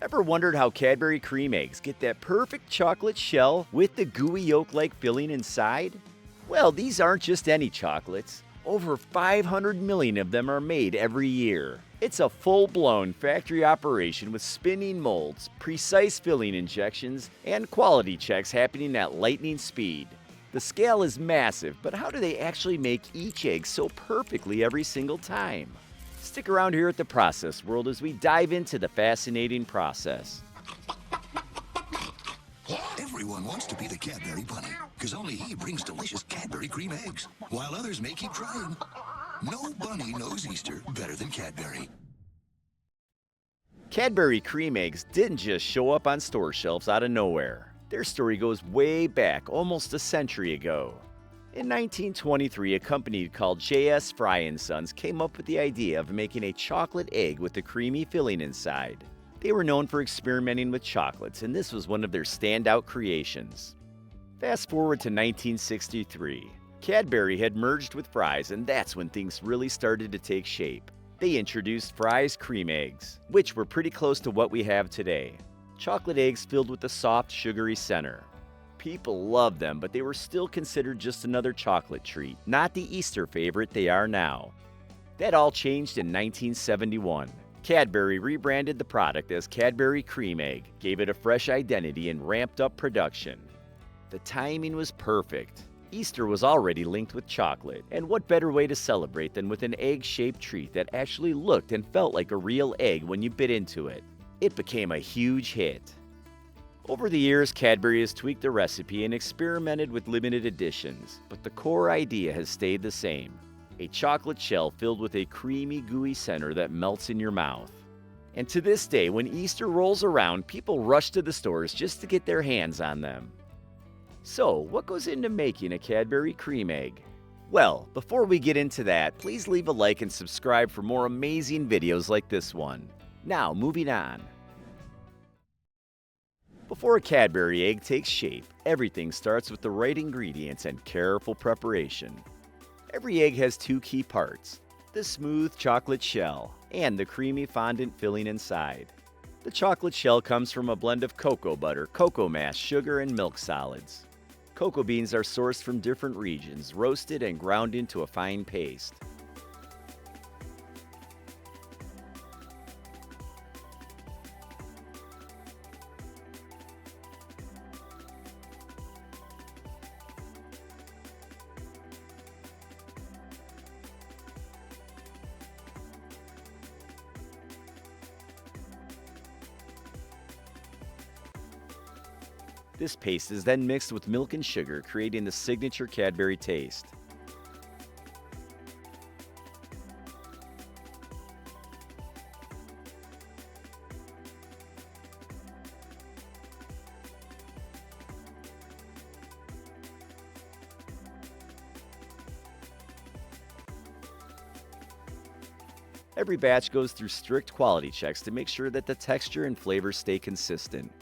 Ever wondered how Cadbury Creme Eggs get that perfect chocolate shell with the gooey yolk-like filling inside? Well, these aren't just any chocolates. Over 500 million of them are made every year. It's a full-blown factory operation with spinning molds, precise filling injections, and quality checks happening at lightning speed. The scale is massive, but how do they actually make each egg so perfectly every single time? Stick around here at the Process World as we dive into the fascinating process. Everyone wants to be the Cadbury bunny, because only he brings delicious Cadbury Creme Eggs, while others may keep trying. No bunny knows Easter better than Cadbury. Cadbury Creme Eggs didn't just show up on store shelves out of nowhere. Their story goes way back, almost a century ago. In 1923, a company called J.S. Fry & Sons came up with the idea of making a chocolate egg with a creamy filling inside. They were known for experimenting with chocolates, and this was one of their standout creations. Fast forward to 1963. Cadbury had merged with Fry's, and that's when things really started to take shape. They introduced Fry's Creme Eggs, which were pretty close to what we have today. Chocolate eggs filled with a soft, sugary center. People loved them, but they were still considered just another chocolate treat, not the Easter favorite they are now. That all changed in 1971. Cadbury rebranded the product as Cadbury Creme Egg, gave it a fresh identity, and ramped up production. The timing was perfect. Easter was already linked with chocolate, and what better way to celebrate than with an egg-shaped treat that actually looked and felt like a real egg when you bit into it? It became a huge hit. Over the years, Cadbury has tweaked the recipe and experimented with limited editions, but the core idea has stayed the same. A chocolate shell filled with a creamy, gooey center that melts in your mouth. And to this day, when Easter rolls around, people rush to the stores just to get their hands on them. So, what goes into making a Cadbury Creme Egg? Well, before we get into that, please leave a like and subscribe for more amazing videos like this one. Now, moving on. Before a Cadbury egg takes shape, everything starts with the right ingredients and careful preparation. Every egg has two key parts: the smooth chocolate shell and the creamy fondant filling inside. The chocolate shell comes from a blend of cocoa butter, cocoa mash, sugar, and milk solids. Cocoa beans are sourced from different regions, roasted and ground into a fine paste. This paste is then mixed with milk and sugar, creating the signature Cadbury taste. Every batch goes through strict quality checks to make sure that the texture and flavor stay consistent.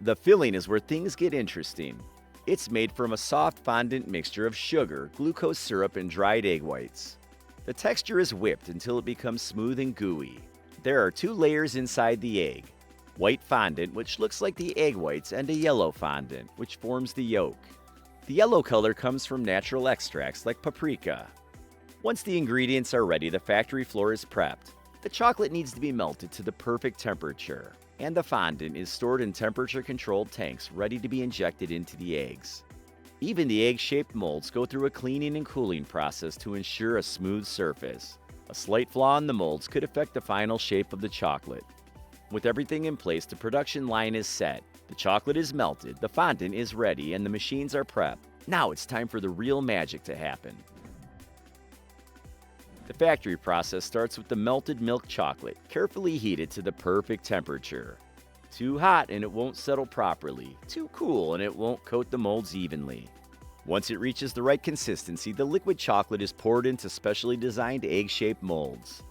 The filling is where things get interesting. It's made from a soft fondant mixture of sugar, glucose syrup, and dried egg whites. The texture is whipped until it becomes smooth and gooey. There are two layers inside the egg: white fondant, which looks like the egg whites, and a yellow fondant, which forms the yolk. The yellow color comes from natural extracts like paprika. Once the ingredients are ready, the factory floor is prepped. The chocolate needs to be melted to the perfect temperature, and the fondant is stored in temperature-controlled tanks ready to be injected into the eggs. Even the egg-shaped molds go through a cleaning and cooling process to ensure a smooth surface. A slight flaw in the molds could affect the final shape of the chocolate. With everything in place, the production line is set. The chocolate is melted, the fondant is ready, and the machines are prepped. Now it's time for the real magic to happen. The factory process starts with the melted milk chocolate, carefully heated to the perfect temperature. Too hot and it won't settle properly. Too cool and it won't coat the molds evenly. Once it reaches the right consistency, the liquid chocolate is poured into specially designed egg-shaped molds.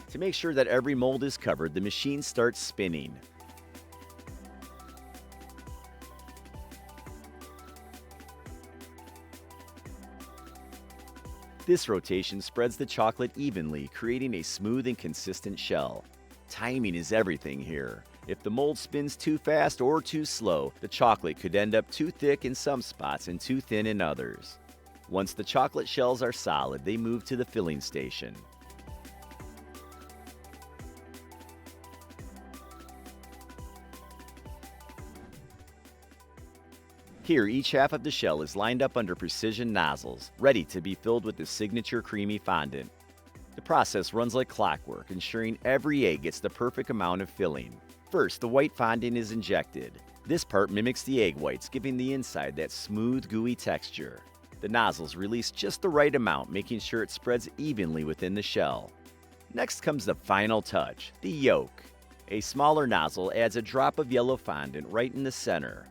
To make sure that every mold is covered, the machine starts spinning. This rotation spreads the chocolate evenly, creating a smooth and consistent shell. Timing is everything here. If the mold spins too fast or too slow, the chocolate could end up too thick in some spots and too thin in others. Once the chocolate shells are solid, they move to the filling station. Here, each half of the shell is lined up under precision nozzles, ready to be filled with the signature creamy fondant. The process runs like clockwork, ensuring every egg gets the perfect amount of filling. First, the white fondant is injected. This part mimics the egg whites, giving the inside that smooth, gooey texture. The nozzles release just the right amount, making sure it spreads evenly within the shell. Next comes the final touch, the yolk. A smaller nozzle adds a drop of yellow fondant right in the center.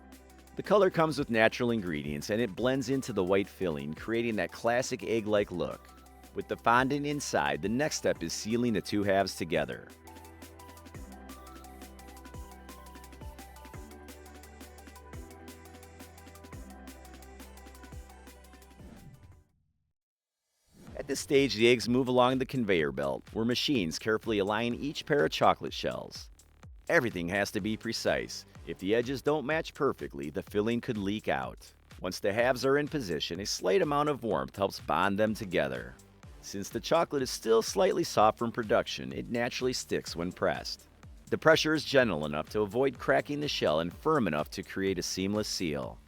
The color comes with natural ingredients and it blends into the white filling, creating that classic egg-like look. With the fondant inside, the next step is sealing the two halves together. At this stage, the eggs move along the conveyor belt, where machines carefully align each pair of chocolate shells. Everything has to be precise. If the edges don't match perfectly, the filling could leak out. Once the halves are in position, a slight amount of warmth helps bond them together. Since the chocolate is still slightly soft from production, it naturally sticks when pressed. The pressure is gentle enough to avoid cracking the shell and firm enough to create a seamless seal.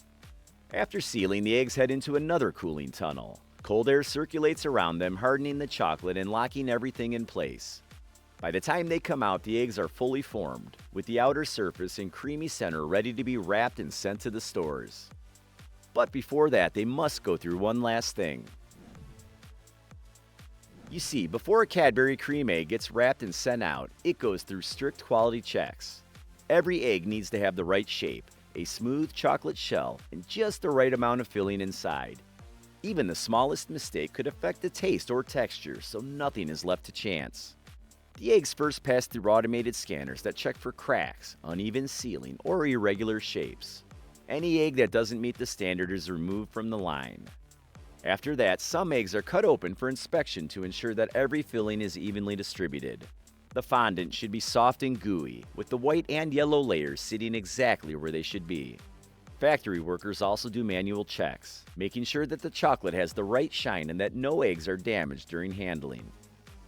After sealing, the eggs head into another cooling tunnel. Cold air circulates around them, hardening the chocolate and locking everything in place. By the time they come out, the eggs are fully formed, with the outer surface and creamy center ready to be wrapped and sent to the stores. But before that, they must go through one last thing. You see, before a Cadbury Creme Egg gets wrapped and sent out, it goes through strict quality checks. Every egg needs to have the right shape, a smooth chocolate shell, and just the right amount of filling inside. Even the smallest mistake could affect the taste or texture, so nothing is left to chance. The eggs first pass through automated scanners that check for cracks, uneven sealing, or irregular shapes. Any egg that doesn't meet the standard is removed from the line. After that, some eggs are cut open for inspection to ensure that every filling is evenly distributed. The fondant should be soft and gooey, with the white and yellow layers sitting exactly where they should be. Factory workers also do manual checks, making sure that the chocolate has the right shine and that no eggs are damaged during handling.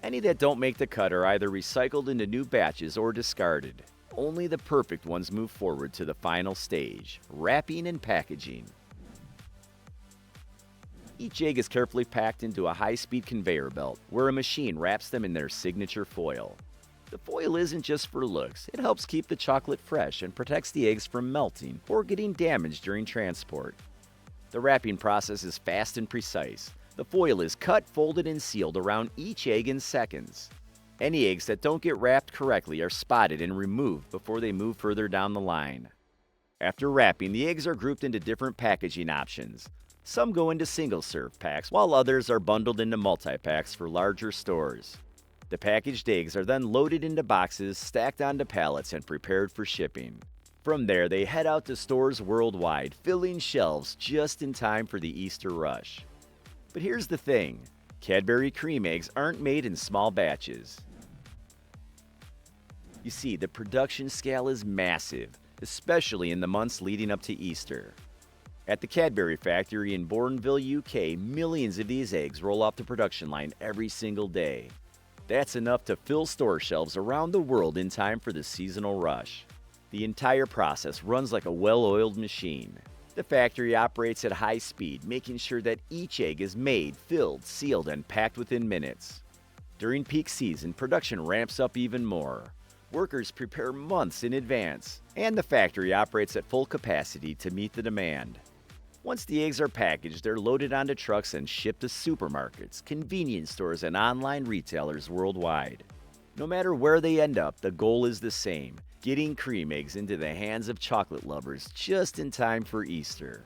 Any that don't make the cut are either recycled into new batches or discarded. Only the perfect ones move forward to the final stage, wrapping and packaging. Each egg is carefully packed into a high-speed conveyor belt, where a machine wraps them in their signature foil. The foil isn't just for looks, it helps keep the chocolate fresh and protects the eggs from melting or getting damaged during transport. The wrapping process is fast and precise. The foil is cut, folded, and sealed around each egg in seconds. Any eggs that don't get wrapped correctly are spotted and removed before they move further down the line. After wrapping, the eggs are grouped into different packaging options. Some go into single-serve packs, while others are bundled into multi-packs for larger stores. The packaged eggs are then loaded into boxes, stacked onto pallets, and prepared for shipping. From there, they head out to stores worldwide, filling shelves just in time for the Easter rush. But here's the thing, Cadbury Creme Eggs aren't made in small batches. You see, the production scale is massive, especially in the months leading up to Easter. At the Cadbury factory in Bournville, UK, millions of these eggs roll off the production line every single day. That's enough to fill store shelves around the world in time for the seasonal rush. The entire process runs like a well-oiled machine. The factory operates at high speed, making sure that each egg is made, filled, sealed, and packed within minutes. During peak season, production ramps up even more. Workers prepare months in advance, and the factory operates at full capacity to meet the demand. Once the eggs are packaged, they're loaded onto trucks and shipped to supermarkets, convenience stores, and online retailers worldwide. No matter where they end up, the goal is the same: getting cream eggs into the hands of chocolate lovers just in time for Easter.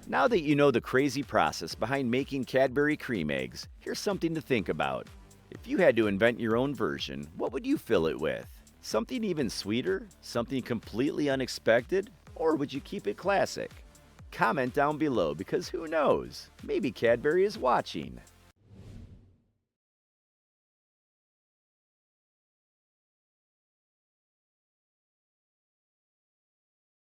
Now that you know the crazy process behind making Cadbury Creme Eggs, here's something to think about. If you had to invent your own version, what would you fill it with? Something even sweeter? Something completely unexpected? Or would you keep it classic? Comment down below because who knows, maybe Cadbury is watching.